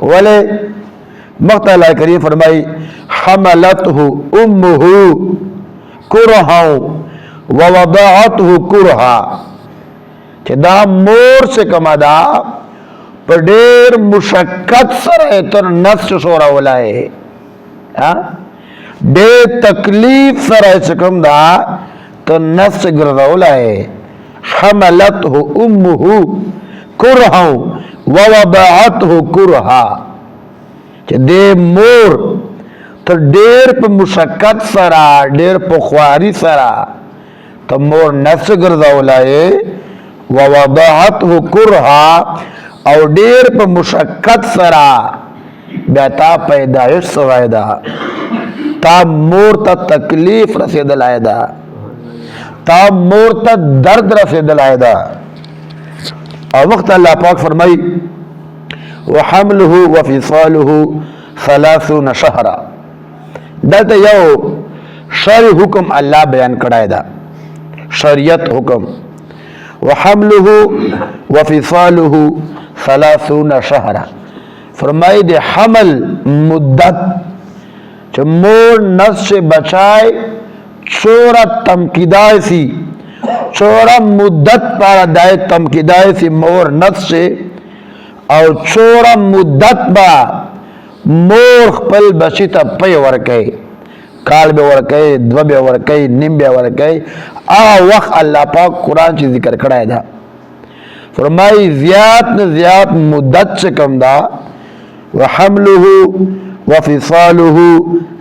वले मक्ता अल्लाह करीम फरमाई हमलतहु उम्मुहु कुरहा व वदअतहु कुरहा कि दा मोर से कमादा पर ढेर मुशक्कत सर तर नफ्स सोरा वलाए ढेर तकलीफ सर से कम दा तो नफ्स गिरदा वलाए हमलतहु उम्मुहु कुरहा व वदअतहु कुरहा कि दे मोर तो ढेर पे मुशक्कत सरा ढेर पुख्वारी सरा तो मोर नफ्स गिरदा वलाए व वदअतहु कुरहा और ढेर पे मुशक्कत सरा बेता पैदाइश सवायदा ता मोर ता तकलीफ रसेद लायदा ता मोर ता दर्द रसेद लायदा। और वक्त अल्लाह पाक फरमाई व हमलुहु व फिसालुहु सलासून शहरा दलते यो शरी हुक्म अल्लाह बयान करायदा शरीयत हुक्म व हमलुहु व फिसालुहु सलासून शहरा फरमाई दे हमल मुद्दत जो मोर नफ्स से बचाए चोरा तमकीदाय सी चोरा मुद्दत पारा दाए तमकीदाय सी मोर नफ्स से और चोरा मुद्दत बा मोर पल बसीता पय वर्के काल बे वर्के द्व बे वर्के निम बे वर्के आ वक्त अल्लाह पाक कुरान से जिक्र कराया था फरमाई ज़ियात मुद्दत से कम दा व हमलुहु व फिसालुहु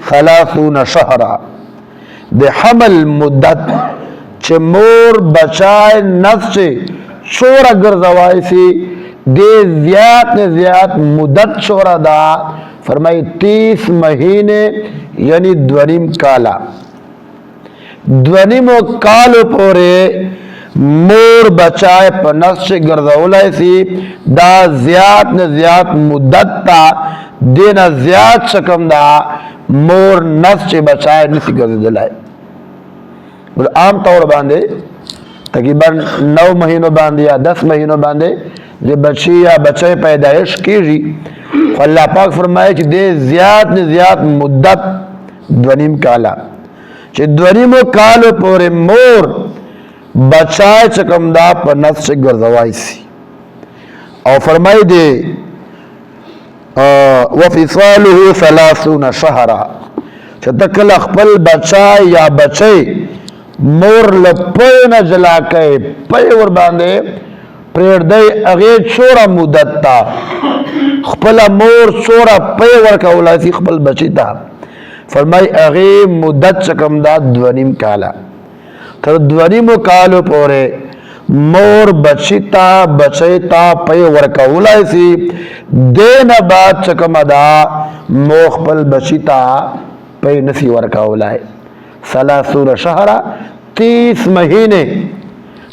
सलासून शहरा दे हमल मुद्दत चे मोर बचाए नफ्स से चोरा गर्दवाई सी दे ज़ियात मुद्दत चोरा दा फरमाई 30 महीने यानी ध्वनिम काला ध्वनिम काल पोरे मोर बचाए पनस से गर्दौला सी दा ज़ियात मुद्दत ता देना ज़ियात शकम दा मोर नस से बचाए नसी गर्दौलाए आम तौर बांधे तकरीबन 9 महीनों बांधे या 10 महीनों बांधे जो बच्ची या बच्चे पैदाइश की जी अल्लाह पाक फरमाए कि दे ज़ियात मुद्दत ध्वनिम काला चे ध्वनिम कालो पोरे मोर बचाए चकमदा पर नफ्स से गर्दवाई सी और फरमाई दे व फिसालुहु सलासून शहरा तकल अखपल बचाए या बचे मोर लपे न जला के पे और बांधे प्रेर दे अगे छोरा मुद्दत ता खपला मोर छोरा पे वर का उला सी खपल बचीता फरमाई अगे मुद्दत चकमदा ध्वनिम काला तो ध्वनिम कालो पोरे मोर बचीता बचेता पे वर का उला सी देन बात चकमदा मोखपल बचीता पे नसी वर का उला सलासून शहरा 30 महीने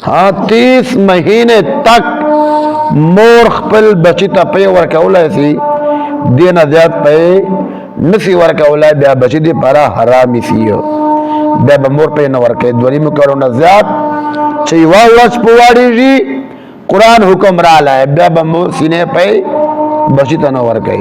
हाँ 30 महीने तक मोर खपल बचीता पे वर का उला सी देना ज़्यादा पे नसी वर का उला ब्या बची दी पारा हरामी सीयो ब्या मोर पे न वर के ध्वनि में करो न ज़्यादा चाहिए वाच पुवाड़ी जी कुरान हुक्म रा लाए ब्या मोर सीने पे बचीता न वर के